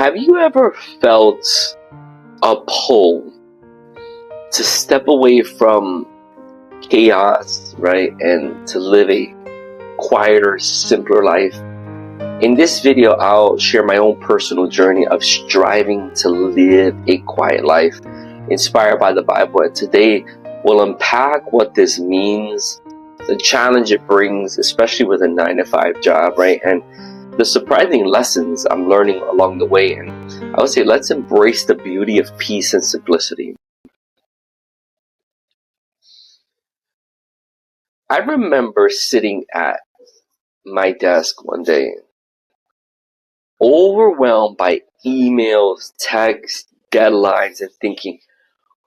Have you ever felt a pull to step away from chaos, right, and to live a quieter, simpler life? In this video, I'll share my own personal journey of striving to live a quiet life inspired by the Bible. And today, we'll unpack what this means, the challenge it brings, especially with a 9-to-5 job, right? And the surprising lessons I'm learning along the way. And I would say, let's embrace the beauty of peace and simplicity. I remember sitting at my desk one day, overwhelmed by emails, texts, deadlines, and thinking,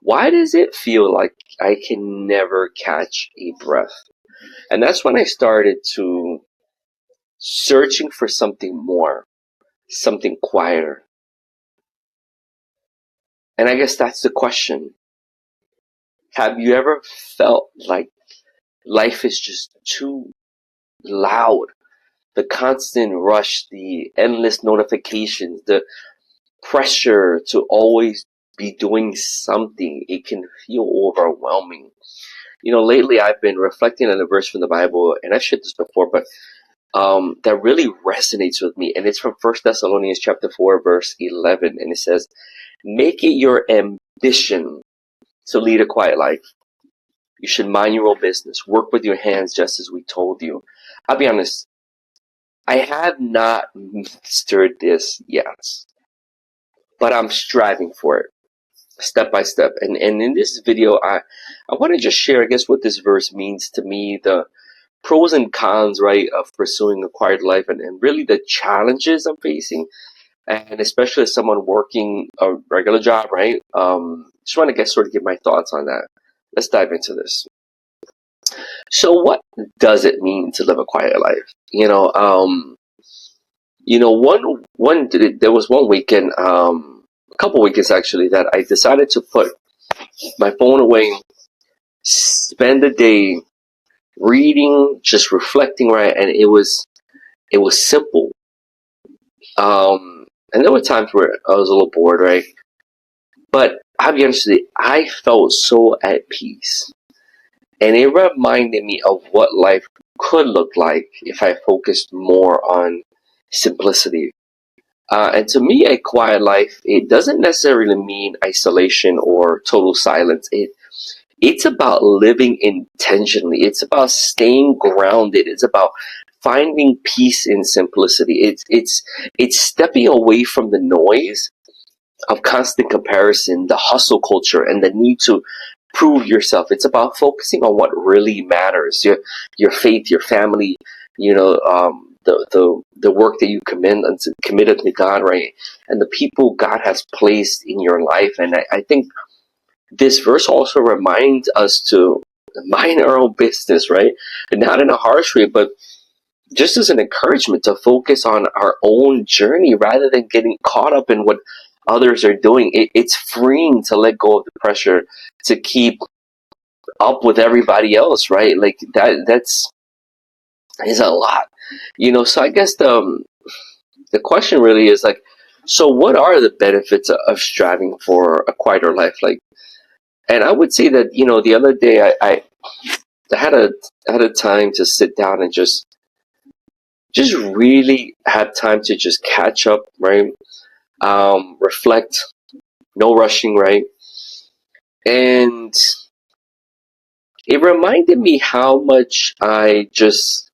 why does it feel like I can never catch a breath? And that's when I started to searching for something more, something quieter. And I guess that's the question. Have you ever felt like life is just too loud? The constant rush, the endless notifications, the pressure to always be doing something, it can feel overwhelming. Lately I've been reflecting on a verse from the Bible, and I've shared this before, but that really resonates with me. And it's from 1 Thessalonians chapter 4, verse 11. And it says, make it your ambition to lead a quiet life. You should mind your own business. Work with your hands just as we told you. I'll be honest, I have not mastered this yet, but I'm striving for it step by step. And in this video, I want to just share, I guess, what this verse means to me, the pros and cons, right, of pursuing a quiet life, and really the challenges I'm facing, and especially as someone working a regular job, right? Just want to give my thoughts on that. Let's dive into this. So what does it mean to live a quiet life? There was one weekend, a couple weekends actually, that I decided to put my phone away, spend the day reading, just reflecting, right? And it was simple. And there were times where I was a little bored, right? But I'll be honest with you, I felt so at peace. And it reminded me of what life could look like if I focused more on simplicity. And to me, a quiet life, it doesn't necessarily mean isolation or total silence. It's about living intentionally. It's about staying grounded. It's about finding peace in simplicity. It's stepping away from the noise of constant comparison, the hustle culture, and the need to prove yourself. It's about focusing on what really matters: your faith, your family, the work that you committed to God, right, and the people God has placed in your life. And I think this verse also reminds us to mind our own business, right? And not in a harsh way, but just as an encouragement to focus on our own journey rather than getting caught up in what others are doing. It's freeing to let go of the pressure to keep up with everybody else, right? Like that's is a lot, So I guess the question really is like, so what are the benefits of striving for a quieter life? Like, and I would say that the other day I had a time to sit down and just really have time to just catch up, right? Reflect, no rushing, right? And it reminded me how much I just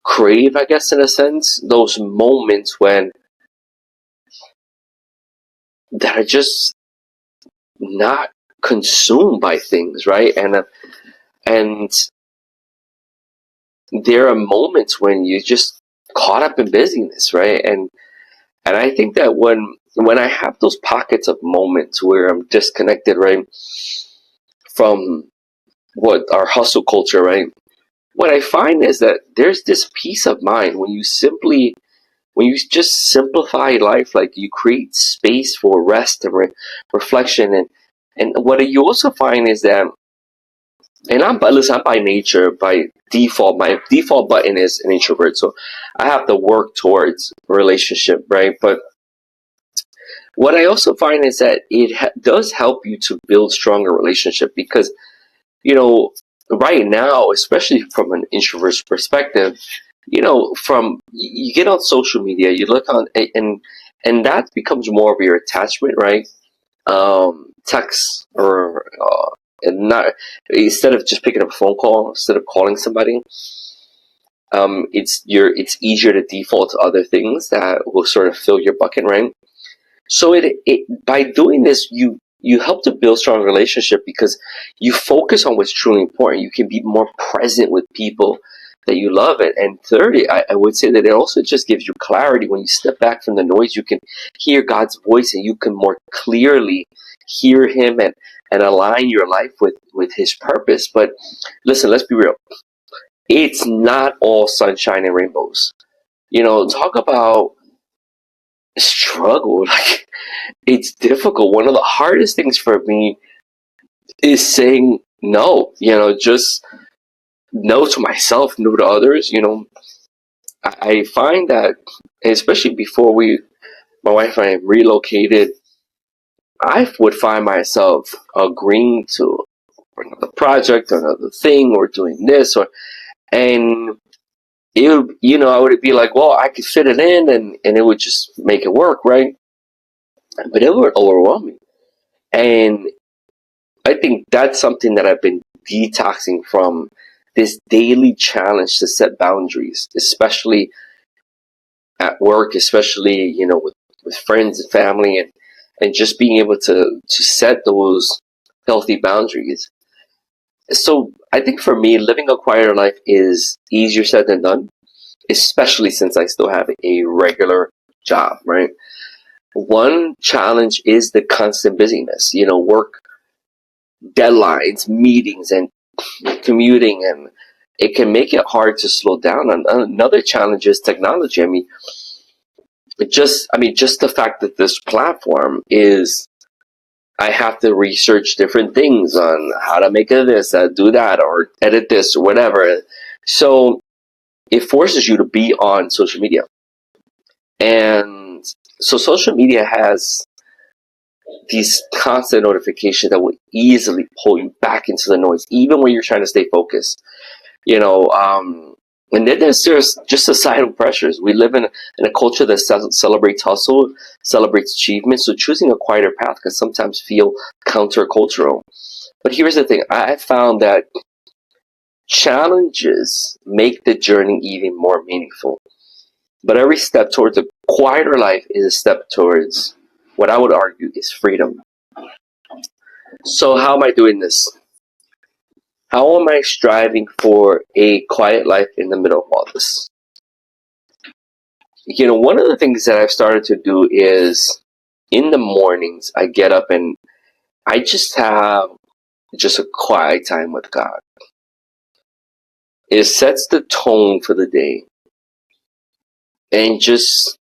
crave, I guess, in a sense, those moments when that are just not consumed by things, right? And there are moments when you just caught up in busyness, right? And I think that when I have those pockets of moments where I'm disconnected, right, from what our hustle culture, right, what I find is that there's this peace of mind when you just simplify life, like you create space for rest and reflection. And what you also find is that, and I'm by nature, by default, my default button is an introvert, so I have to work towards a relationship, right? But What I also find is that it does help you to build stronger relationship because, you know, right now, especially from an introvert's perspective, from you get on social media, you look on, and that becomes more of your attachment, right? Text or and not instead of just picking up a phone call, instead of calling somebody, it's easier to default to other things that will sort of fill your bucket, right? So it by doing this, you help to build strong relationship because you focus on what's truly important. You can be more present with people that you love. And thirdly, I would say that it also just gives you clarity. When you step back from the noise, you can hear God's voice and you can more clearly hear him and align your life with his purpose. But listen, let's be real. It's not all sunshine and rainbows. Talk about struggle. Like, it's difficult. One of the hardest things for me is saying no, just no to myself, no to others. I find that, especially before my wife and I relocated, I would find myself agreeing to another project or another thing or doing this and I would be like, well, I could fit it in and it would just make it work, right? But it would overwhelm me. And I think that's something that I've been detoxing from, this daily challenge to set boundaries, especially at work, especially, with friends and family and just being able to set those healthy boundaries. So I think for me, living a quieter life is easier said than done, especially since I still have a regular job, right? One challenge is the constant busyness, work deadlines, meetings, and commuting, and it can make it hard to slow down. And another challenge is technology. Just the fact that this platform is, I have to research different things on how to make this, do that, or edit this, or whatever. So it forces you to be on social media. And so social media has these constant notifications that will easily pull you back into the noise, even when you're trying to stay focused. And then there's just societal pressures. We live in a culture that celebrates hustle, celebrates achievement. So choosing a quieter path can sometimes feel countercultural. But here's the thing: I found that challenges make the journey even more meaningful. But every step towards a quieter life is a step towards what I would argue is freedom. So how am I doing this? How am I striving for a quiet life in the middle of all this? One of the things that I've started to do is in the mornings, I get up and I just have just a quiet time with God. It sets the tone for the day. And just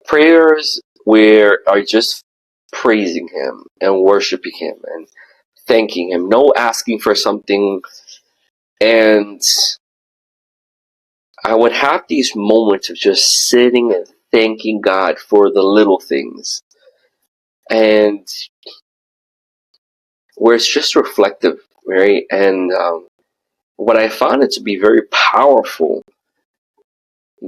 prayers where are just praising Him and worshiping Him and thanking Him. No asking for something. And I would have these moments of just sitting and thanking God for the little things. And where it's just reflective, right? And what I found it to be very powerful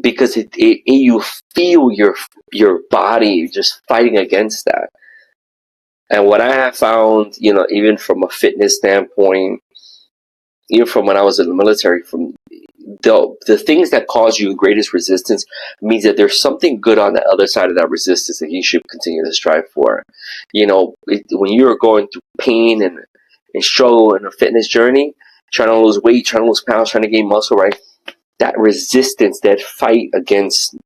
because you feel your body just fighting against that. And what I have found, even from a fitness standpoint, even from when I was in the military, from the things that cause you the greatest resistance means that there's something good on the other side of that resistance that you should continue to strive for. When you're going through pain and struggle in a fitness journey, trying to lose weight, trying to lose pounds, trying to gain muscle, right? That resistance, that fight against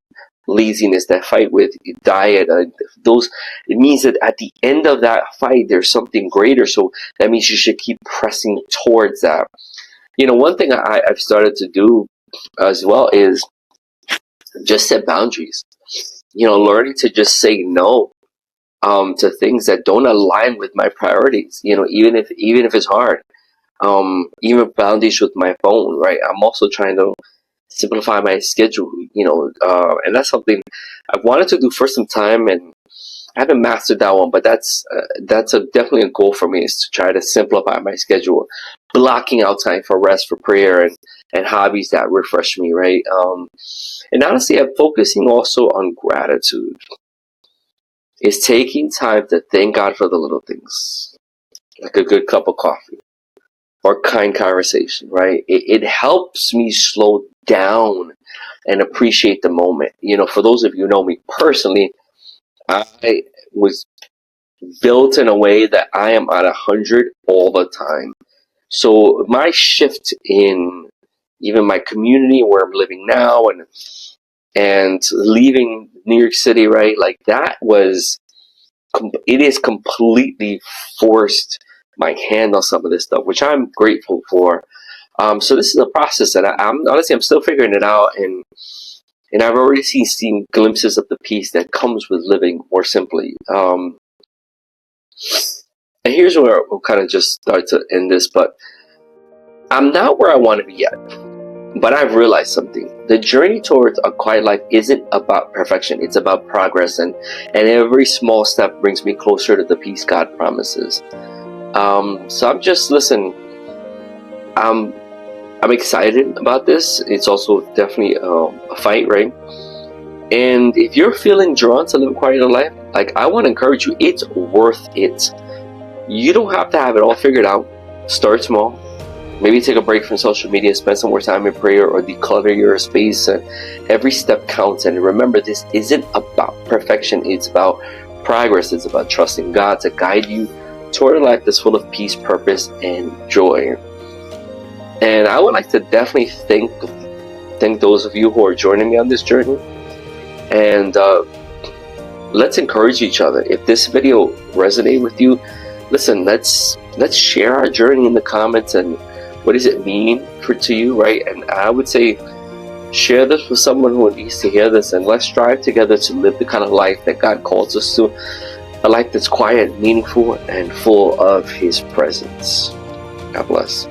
laziness, that fight with diet, it means that at the end of that fight, there's something greater. So that means you should keep pressing towards that. One thing I've started to do as well is just set boundaries. Learning to just say no to things that don't align with my priorities. Even if it's hard. Even boundaries with my phone, right? I'm also trying to simplify my schedule. And that's something I've wanted to do for some time, and I haven't mastered that one, but that's definitely a goal for me, is to try to simplify my schedule, blocking out time for rest, for prayer, and hobbies that refresh me, right? And honestly, I'm focusing also on gratitude. It's taking time to thank God for the little things, like a good cup of coffee or kind conversation, right? It helps me slow down and appreciate the moment. For those of you who know me personally, I was built in a way that I am at 100 all the time. So my shift in even my community where I'm living now, and leaving New York City, right? Like that it is completely forced my hand on some of this stuff, which I'm grateful for. So this is a process that I'm honestly, I'm still figuring it out, and I've already seen glimpses of the peace that comes with living more simply. And here's where we'll kind of just start to end this, but I'm not where I want to be yet. But I've realized something. The journey towards a quiet life isn't about perfection. It's about progress, and every small step brings me closer to the peace God promises. So I'm excited about this. It's also definitely a fight, right? And if you're feeling drawn to live a quieter life, like, I want to encourage you, it's worth it. You don't have to have it all figured out. Start small. Maybe take a break from social media, spend some more time in prayer, or declutter your space. Every step counts. And remember, this isn't about perfection. It's about progress. It's about trusting God to guide you toward a life that's full of peace, purpose, and joy. And I would like to definitely thank those of you who are joining me on this journey. And let's encourage each other. If this video resonated with you, listen, let's share our journey in the comments, and what does it mean to you, right? And I would say, share this with someone who needs to hear this, and let's strive together to live the kind of life that God calls us to, a life that's quiet, meaningful, and full of His presence. God bless.